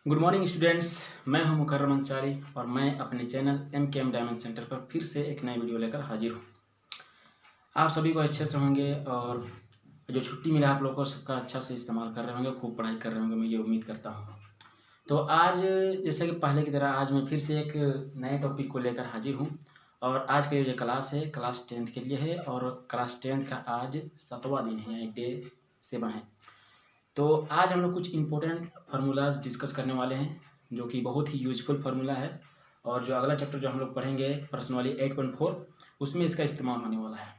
Good morning students. मैं हूं मुकर्रम अंसारी और मैं अपने चैनल MKM डायमंड सेंटर पर फिर से एक नई वीडियो लेकर हाजिर हूं। आप सभी को अच्छे से होंगे और जो छुट्टी मिला आप लोगों को सबका अच्छा से इस्तेमाल कर रहे होंगे, खूब पढ़ाई कर रहे होंगे, मैं ये उम्मीद करता हूं। तो आज जैसे कि पहले की तरह आज मैं फिर से एक नए टॉपिक को लेकर हाजिर हूँ और आज का जो क्लास है क्लास 10th के लिए है और क्लास 10th का आज 7वां दिन है, यानी डे 7 है। तो आज हम लोग कुछ इम्पोर्टेंट फार्मूलाज डिस्कस करने वाले हैं जो कि बहुत ही यूजफुल फार्मूला है और जो अगला चैप्टर जो हम लोग पढ़ेंगे पर्सनली 8.4 उसमें इसका इस्तेमाल होने वाला है।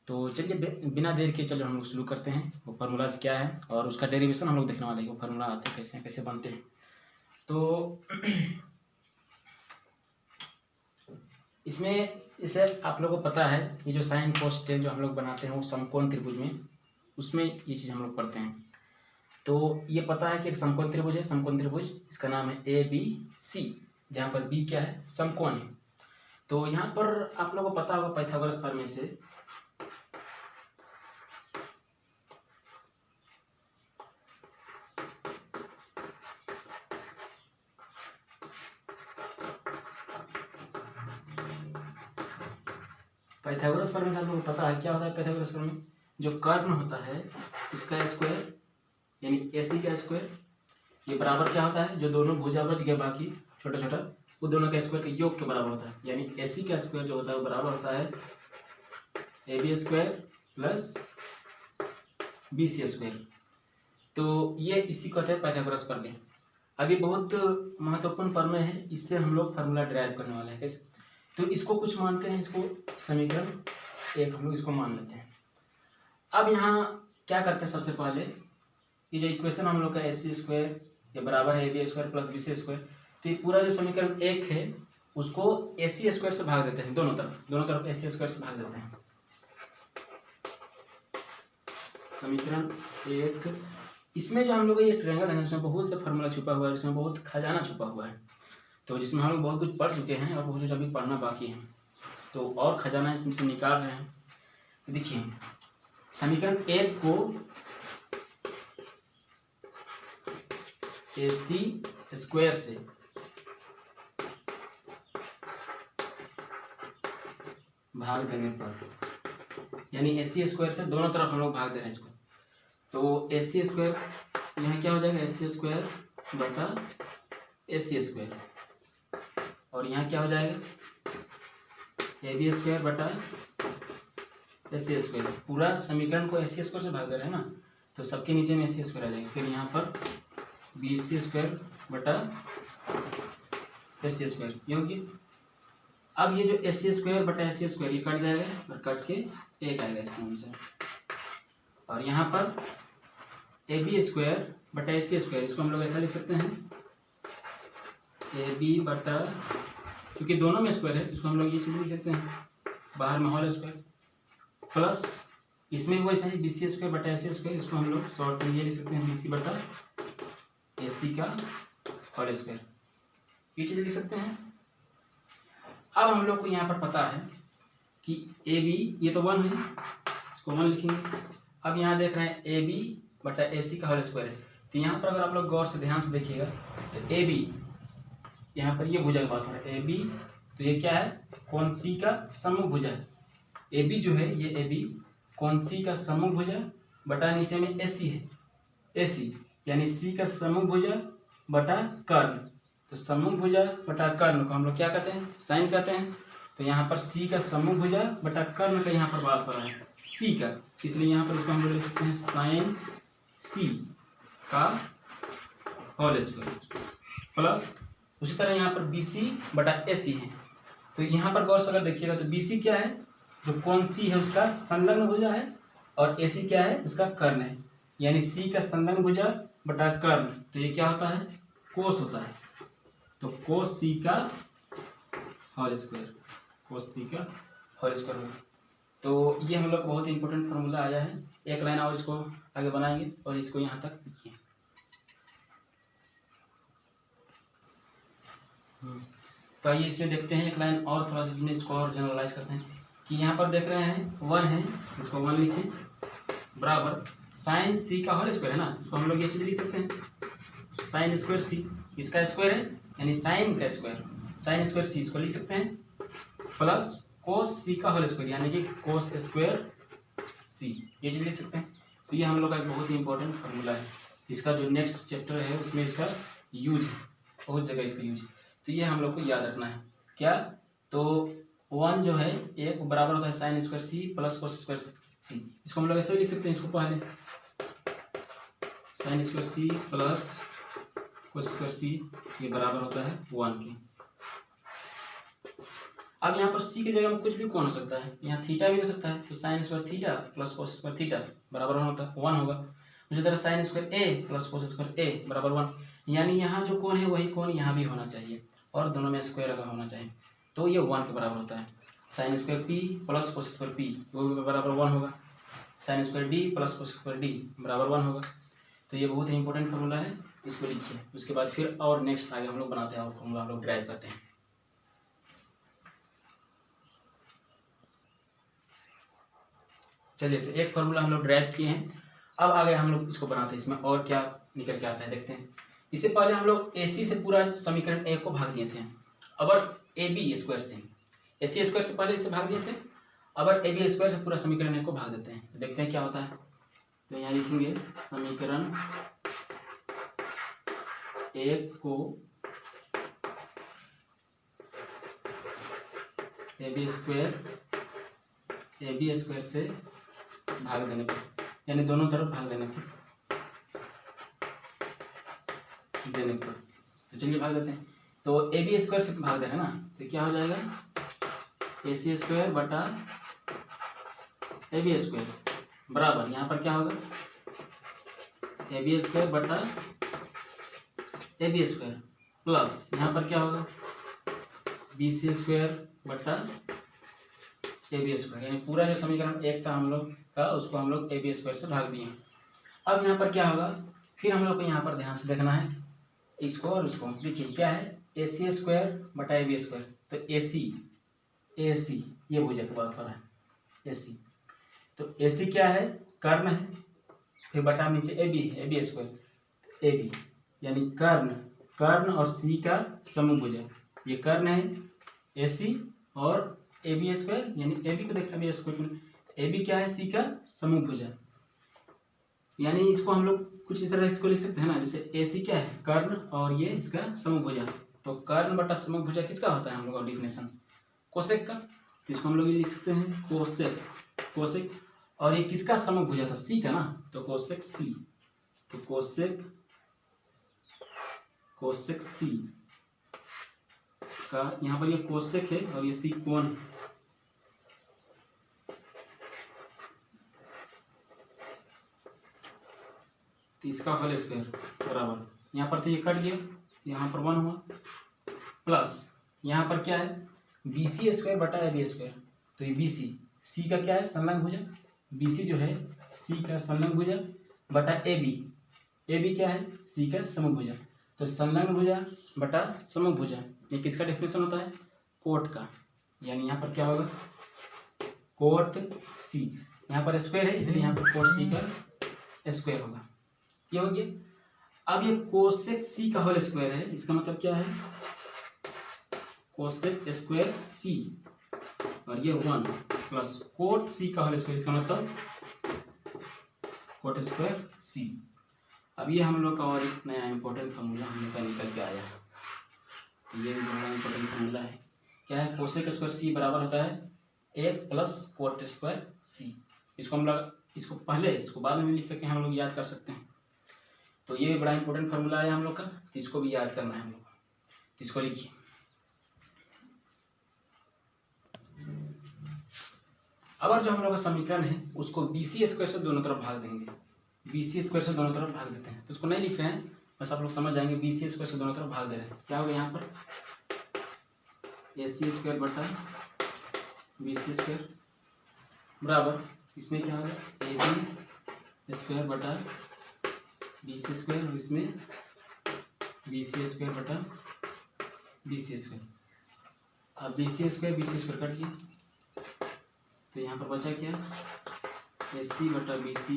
तो चलिए बिना देर के चलो हम लोग शुरू करते हैं। वो फार्मूलाज क्या है और उसका डेरिवेशन हम लोग देखने वाले हैं, वो फार्मूला आते कैसे हैं, कैसे बनते हैं। तो इसमें इसे आप लोगों को पता है ये जो साइन कोस टेन जो हम लोग बनाते हैं वो समकोण त्रिभुज में, उसमें ये चीज़ हम लोग पढ़ते हैं। तो ये पता है कि एक समकोण त्रिभुज है, समकोण त्रिभुज इसका नाम है ABC, जहाँ पर B क्या है, समकोण है। तो यहाँ पर आप लोगों को पता होगा पाइथागोरस प्रमेय से आप लोगों को पता है क्या होता है पाइथागोरस प्रमेय। जो कर्ण होता है उसका स्क्वायर यानी AC का स्क्वायर, ये बराबर क्या होता है, जो दोनों भुजा बच गया बाकी छोटा छोटा वो दोनों का स्क्वायर के योग के बराबर होता है। यानी AC का स्क्वायर जो होता है वो बराबर होता है AB square plus BC square. तो ये इसी को कहते हैं पाइथागोरस प्रमेय। अभी बहुत महत्वपूर्ण प्रमेय है, इससे हम लोग फार्मूला ड्राइव करने वाले हैं। कैसे? तो इसको कुछ मानते हैं, इसको समीकरण 1 हम लोग इसको मान लेते हैं। अब यहाँ क्या करते हैं, सबसे पहले ये जो इक्वेशन हम लोग का AC स्क्वायर ये बराबर है AB square plus BC square, तो ये पूरा जो समीकरण 1 है उसको AC स्क्वायर से भाग देते हैं, दोनों तरफ AC स्क्वायर से भाग देते हैं। समीकरण 1, इसमें जो हम लोग ये ट्रायंगल है इसमें बहुत से फार्मूला छुपा हुआ है, इसमें बहुत खजाना छुपा हुआ है। तो जिसमें हम लोग बहुत कुछ पढ़ चुके हैं और बहुत कुछ अभी पढ़ना बाकी है, तो और खजाना इसमें से निकाल रहे हैं। देखिए समीकरण 1 को AC स्क्वायर से भाग देने पर, यानी AC स्क्वायर से दोनों तरफ हम लोग भाग दे रहे हैं इसको, तो AC स्क्वायर यहाँ क्या हो जाएगा, AC स्क्वायर बटा AC स्क्वायर, और यहाँ क्या हो जाएगा AB स्क्वायर बटा AC स्क्वायर। पूरा समीकरण को AC स्क्वायर से भाग दे रहे हैं ना, तो सबके नीचे में AC स्क्वायर आ जाएगा। फिर यहाँ पर BC स्क्वायर बटा AC स्क्वायर, क्योंकि अब ये जो AC स्क्वायर बटा AC स्क्वायर ये कट जाएगा और कट के 1 आएगा इसमें से, और यहाँ पर AB स्क्वायर बटा AC स्क्वायर, इसको हम लोग ऐसा लिख सकते हैं AB बटा, क्योंकि दोनों में स्क्वायर है इसको हम लोग ये चीज़ लिख सकते हैं बाहर में होल स्क्वायर, प्लस इसमें वो ऐसा है BC स्क्वायर बटा AC स्क्वायर, इसको हम लोग शॉर्ट में ये लिख सकते हैं BC बटा AC का होल स्क्वायर, ये चीज़ लिख सकते हैं। अब हम लोग को यहाँ पर पता है कि AB ये तो 1 है, इसको 1 लिखेंगे। अब यहाँ देख रहे हैं AB बटा AC का होल स्क्वायर है, तो यहाँ पर अगर आप लोग गौर से ध्यान से देखिएगा तो AB यहाँ पर ये भुजा की बात हो रहा है AB, तो ये क्या है, कोण C का समूह भुजा है। AB जो है ये AB कोण C का समूह भुजा बटा नीचे में AC है, AC यानी C का समूह भुजा बटा कर्ण, तो समूह भुजा बटा कर्ण को हम लोग क्या कहते हैं, साइन कहते हैं। तो यहाँ पर C का समूह भुजा बटा कर्ण का यहाँ पर बात हो रहा है C का, इसलिए यहाँ पर इसको हम लोग लिख सकते हैं साइन C का होल स्क्वायर, प्लस उसी तरह यहाँ पर BC बटा AC है। तो यहाँ पर गौर से अगर देखिएगा तो BC क्या है, जो कोण C है उसका संलग्न भुजा है, और AC क्या है, उसका कर्ण है, यानी C का संलग्न भुजा बटा कर्ण, तो ये क्या होता है, कोस होता है। तो कोस C का होल स्क्वायर, कोस C का होल स्क्वायर। तो ये हम लोग को बहुत इंपॉर्टेंट फार्मूला आया है। एक लाइन और इसको आगे बनाएंगे और इसको यहाँ तक लिखिए। तो आइए इसमें देखते हैं एक लाइन और, थोड़ा सा इसमें इसको और जनरलाइज करते हैं कि यहाँ पर देख रहे हैं 1 है, इसको 1 लिखें बराबर साइन C का होल स्क्वायर है ना, इसको हम लोग ये चीज़ लिख सकते हैं साइन स्क्वायर सी, इसका स्क्वायर है यानी साइन का स्क्वायर, साइन स्क्वायर सी इसको लिख सकते हैं, प्लस कोस सी का होल स्क्वायर यानी कि कोस स्क्वायर सी, ये चीज लिख सकते हैं। तो ये हम लोग का एक बहुत ही इंपॉर्टेंट फार्मूला है, इसका जो नेक्स्ट चैप्टर है उसमें इसका यूज है, बहुत जगह इसका यूज है। तो ये हम लोग को याद रखना है क्या, तो 1 जो है एक बराबर होता है sine square C plus cos square C, इसको हम लोग ऐसे भी लिख सकते हैं, इसको पहले sine square C plus cos square C ये बराबर होता है 1 के। अब यहाँ पर सी की जगह में कुछ भी कौन हो सकता है, यहाँ थीटा भी हो सकता है, तो sine square theta plus cos square theta बराबर 1 होता है 1 होगा। उसी तरह साइन स्क्वायर ए प्लस कोस स्क्वायर ए बराबर 1, यानी यहाँ जो कोण है वही कोण यहाँ भी होना चाहिए और दोनों में स्क्वायर अगर होना चाहिए तो ये 1 के बराबर होता है। Sine square P plus cos square P वो भी बराबर 1 होगा, sine square D plus cos square D बराबर 1 होगा। तो ये बहुत ही इंपॉर्टेंट फार्मूला है, इसको लिखिए। उसके बाद फिर और नेक्स्ट आगे हम लोग बनाते हैं और फार्मूला हम लोग ड्राइव करते हैं। चलिए, तो एक फार्मूला हम लोग ड्राइव किए हैं, अब आगे हम लोग इसको बनाते हैं, इसमें और क्या निकल के आता है देखते हैं। इससे पहले हम लोग ए सी से पूरा समीकरण ए को भाग दिए थे, अब ए बी स्क्वायर से, ए सी स्क्वायर से पहले इसे भाग दिए थे, अब ए बी स्क्वायर से पूरा समीकरण ए को भाग देते हैं, तो देखते हैं क्या होता है। तो यहाँ लिखेंगे समीकरण एक को ए बी स्क्वायर से भाग देने पर, यानी दोनों तरफ भाग देने पर, तो चलिए भाग देते हैं। तो ए बी स्क्वायर से भाग देना है ना, तो क्या हो जाएगा ए सी स्क्वायर बटा ए बी स्क्वायर बराबर, यहाँ पर क्या होगा ए बी स्क्वायर बटा ए बी स्क्वायर प्लस यहाँ पर क्या होगा बी सी स्क्वायर बटा ए बी स्क्वायर, यानी पूरा जो समीकरण एक था हम लोग का उसको हम लोग ए बी स्क्वायर से भाग दिए। अब यहाँ पर क्या होगा, फिर हम लोग को यहाँ पर ध्यान से देखना है इसको और उसको। देखिए क्या है ए सी स्क्वायर बटा ए बी स्क्वायर, तो ए सी ये भुजा की बात हो रहा है, ए सी, तो ए सी क्या है कर्ण है, फिर बटा नीचे A B square, A B यानी कर्ण और सी का समभुज, ये कर्ण है ए सी और ए बी स्क्वायर, यानी ए बी को देखना बी स्क्वायर में, ए बी क्या है सी का समभुज, यानी इसको हम लोग कुछ इस तरह इसको लिख सकते हैं ना, जैसे ए सी क्या है कर्ण और ये इसका समभुज, तो कर्ण बटा समभुज किसका होता है हम लोग का डिफिनेशन कोसेक का, तो इसको हम लोग ये लिख सकते हैं कोसेक, और ये किसका समभुज था सी का ना, तो कोसेक सी, तो कोसेक सी का, यहाँ पर ये कोसेक है और ये सी कोण है, तो इसका होल स्क्वायर बराबर, यहाँ पर तो ये कट गया, यहाँ पर 1 हुआ, प्लस यहाँ पर क्या है बी सी स्क्वायर बटा ए बी स्क्वायर, तो ये बी सी का क्या है संलग्न भुजा, बी सी जो है सी का संलग्न भुजा बटा ए बी क्या है सी का समभुजा, तो संलग्न भुजा बटा समभुजा ये किसका डेफिनेशन होता है कोट का, यानी यहाँ पर क्या होगा कोट सी, यहाँ पर स्क्वायर है इसलिए यहाँ पर कोट सी का स्क्वायर होगा, ये हो गया। अब ये कोसेक सी का होल स्क्वायर है, इसका मतलब क्या है कोसेक स्क्वायर सी और ये 1 प्लस कोट सी का होल स्क्वायर, इसका मतलब कोट स्क्वायर सी। अब ये हम लोग का और एक नया इंपॉर्टेंट फार्मूला हम लोग का निकल के आया, ये बड़ा इंपॉर्टेंट फार्मूला है, क्या है कोसेक स्क्वायर सी बराबर होता है 1 प्लस कोट स्क्वायर सी। इसको हम लोग इसको बाद में भी लिख सकते हैं, हम लोग याद कर सकते हैं, तो ये बड़ा इंपॉर्टेंट फार्मूला है हम लोग का, तो इसको भी याद करना है हम लोग, तो इसको लिखिए। अब जो हम लोग का समीकरण है उसको बी सी स्क्वायर से दोनों तरफ भाग देंगे, बी सी स्क्वायर से दोनों तरफ भाग देते हैं, तो उसको नहीं लिख रहे हैं, बस आप लोग समझ जाएंगे बी सी स्क्वायर से दोनों तरफ भाग दे रहे हैं, क्या होगा यहाँ पर ए सी स्क्वायर बटा बी सी स्क्वायर बराबर, इसमें क्या होगा ए बी स्क्वायर बटा बी सी स्क्वायर, इसमें बी सी स्क्वायर बटा बी सी स्क्वायर, अब बी सी स्क्वायर कट गया, तो यहाँ पर बचा क्या ए सी बटा बी सी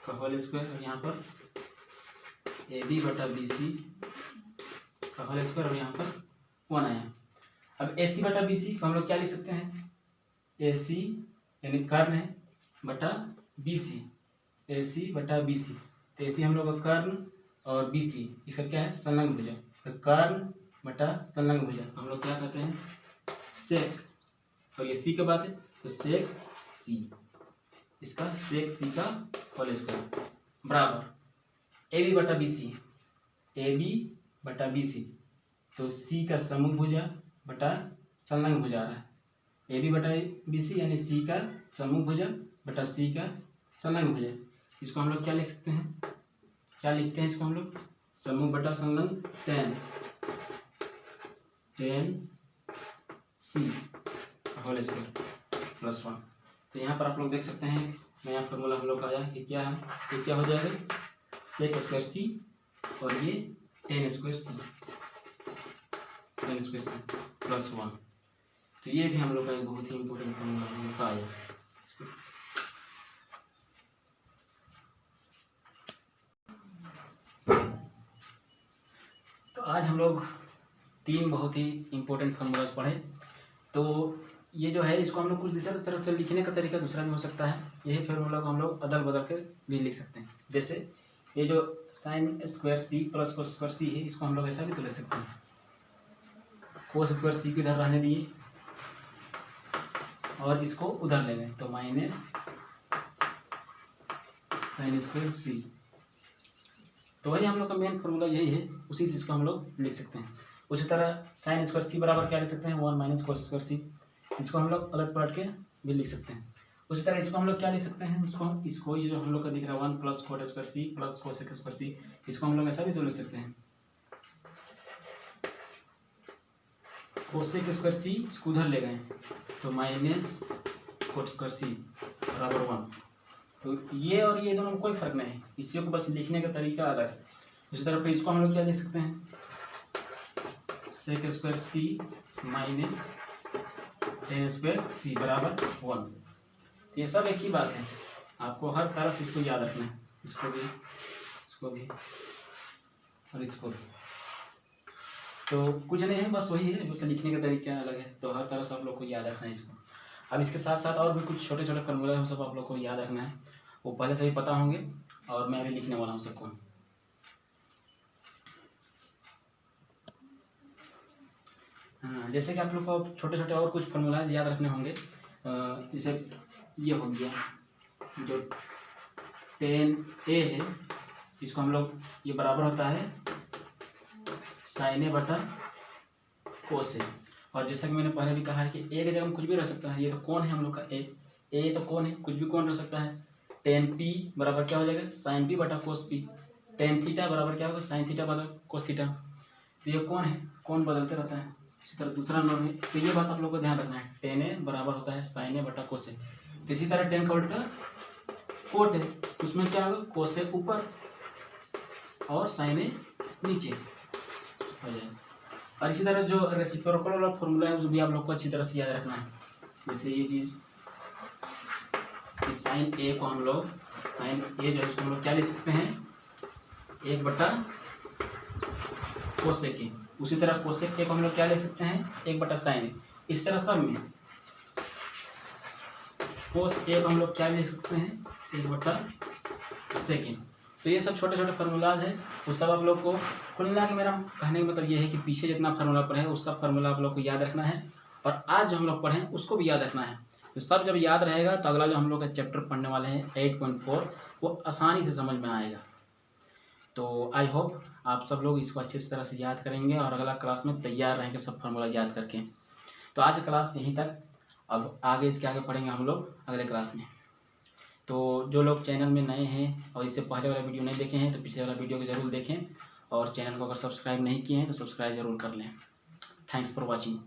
का होल स्क्वायर, और यहाँ पर AB बटा BC का होल स्क्वायर और यहाँ पर 1 आया। अब AC बटा BC को हम लोग क्या लिख सकते हैं, AC यानी कर्ण है बटा BC, AC बटा BC। तो AC हम लोग का कर्ण और BC इसका क्या है, संलग्न भुजा। तो कर्ण बटा संलग्न भुजा हम लोग क्या कहते हैं, सेक। और ये C का बात है तो सेक C, इसका सेक C का होल स्क्वायर बराबर AB बटा BC, AB बटा BC। तो C का समूह भुजा बटा संलग्न भुजा आ रहा है, AB बटा BC यानी C का समूह भुजा बटा C का संलग्न भुजा। इसको हम लोग क्या लिख सकते हैं, क्या लिखते हैं इसको हम लोग, समूह बटा संलग्न tan C whole square plus 1। तो यहाँ पर आप लोग देख सकते हैं नया फॉर्मूला हम लोग का आया, ये क्या है, ये क्या हो जाएगा, सेक स्क्वायर C और ये tan स्क्वायर C प्लस 1। तो ये भी हम लोग का एक बहुत ही इंपॉर्टेंट फॉर्मूला हम लोग का आया। तो आज हम लोग 3 बहुत ही इंपॉर्टेंट फॉर्मूलाज पढ़े। तो ये जो है इसको हम लोग कुछ दूसरी तरह से लिखने का तरीका दूसरा भी हो सकता है, यही फॉर्मूला को हम लोग अदल बदल के भी लिख सकते हैं। जैसे ये जो sine square C plus cos square C है, इसको हम लोग ऐसा भी तो लिख सकते हैं, कोस स्क्वायर C को इधर रहने दिए और इसको उधर ले गए तो माइनस साइन स्क्वायर C। तो वही हम लोग का मेन फॉर्मूला यही है, उसी चीज़ को हम लोग लिख सकते हैं। उसी तरह साइन स्क्वायर C बराबर क्या लिख सकते हैं, 1 माइनस कोस स्क्वायर C। इसको हम लोग अलग पलट के भी लिख सकते हैं। उसी तरह इसको हम लोग क्या लिख सकते हैं, इसको ये जो हम लोग का दिख रहा है 1 plus coat square C plus cosec square C, इसको हम लोग ऐसा भी तो लिख सकते हैं, कोसेक स्क्वायर C इसको उधर ले गए तो माइनस कोट स्क्वायर C बराबर 1। तो ये और ये दोनों में कोई फर्क नहीं है, इसी को बस लिखने का तरीका अलग है। उसी तरह पे इसको हम लोग क्या लिख सकते हैं, sec square C minus tan square C बराबर 1। ये सब एक ही बात है, आपको हर तरह से इसको याद रखना है, इसको भी और इसको भी। तो कुछ नहीं है, बस वही है, बस लिखने का तरीका अलग है। तो हर तरह से आप लोग को याद रखना है इसको। अब इसके साथ साथ और भी कुछ छोटे छोटे फॉर्मूला है, सब आप लोग को याद रखना है, वो पहले से ही पता होंगे और मैं भी लिखने वाला हूँ सबको। हाँ, जैसे कि आप लोग को छोटे छोटे और कुछ फॉर्मूलाज याद रखने होंगे। जैसे ये हो गया जो tan A है, इसको हम लोग ये बराबर होता है साइन A बटा कोस A। और जैसा कि मैंने पहले भी कहा है कि A की जगह में कुछ भी रह सकता है, ये तो कौन है हम लोग का A तो कौन है, कुछ भी कौन रह सकता है। tan P बराबर क्या हो जाएगा, साइन P बटा कोस P। tan थीटा बराबर क्या होगा, साइन थीटा बटा कोस थीटा। तो ये कौन है, कौन बदलते रहता है। इसी तरह दूसरा नंबर है, तो ये बात आप लोग को ध्यान रखना है, tan A बराबर होता है साइन A बटा कोस A। तो इसी तरह tan का उल्टा कोट है, उसमें क्या होगा, कोस A ऊपर और साइन A नीचे हो जाएगा। और इसी तरह जो रेसिप्रोकल वाला फॉर्मूला है, उस भी आप लोग को अच्छी तरह से याद रखना है। जैसे ये चीज़ साइन A को हम लोग, साइन A जो है उसको हम लोग क्या लिख सकते हैं, 1 बटा कोसेक A। उसी तरह कोसेक A को हम लोग क्या ले सकते हैं, 1 बटा साइन A। इस तरह सब में कोस A को हम लोग क्या ले सकते हैं, 1 बटा सेकेंड। तो ये सब छोटे छोटे फार्मूलाज हैं, वो सब आप लोग को, कुल मिला के मेरा कहने का मतलब ये है कि पीछे जितना फार्मूला पढ़े हैं उस सब फार्मूला आप लोग को याद रखना है, और आज जो हम लोग पढ़े हैं उसको भी याद रखना है। तो सब जब याद रहेगा तो अगला जो हम लोग का चैप्टर पढ़ने वाले हैं 8.4 वो आसानी से समझ में आएगा। तो आई होप आप सब लोग इसको अच्छी तरह से याद करेंगे और अगला क्लास में तैयार रहेंगे सब फार्मूला याद करके। तो आज क्लास यहीं तक, अब आगे इसके आगे पढ़ेंगे हम लोग अगले क्लास में। तो जो लोग चैनल में नए हैं और इससे पहले वाला वीडियो नहीं देखे हैं तो पिछले वाला वीडियो को ज़रूर देखें, और चैनल को अगर सब्सक्राइब नहीं किए हैं तो सब्सक्राइब ज़रूर कर लें। Thanks for watching.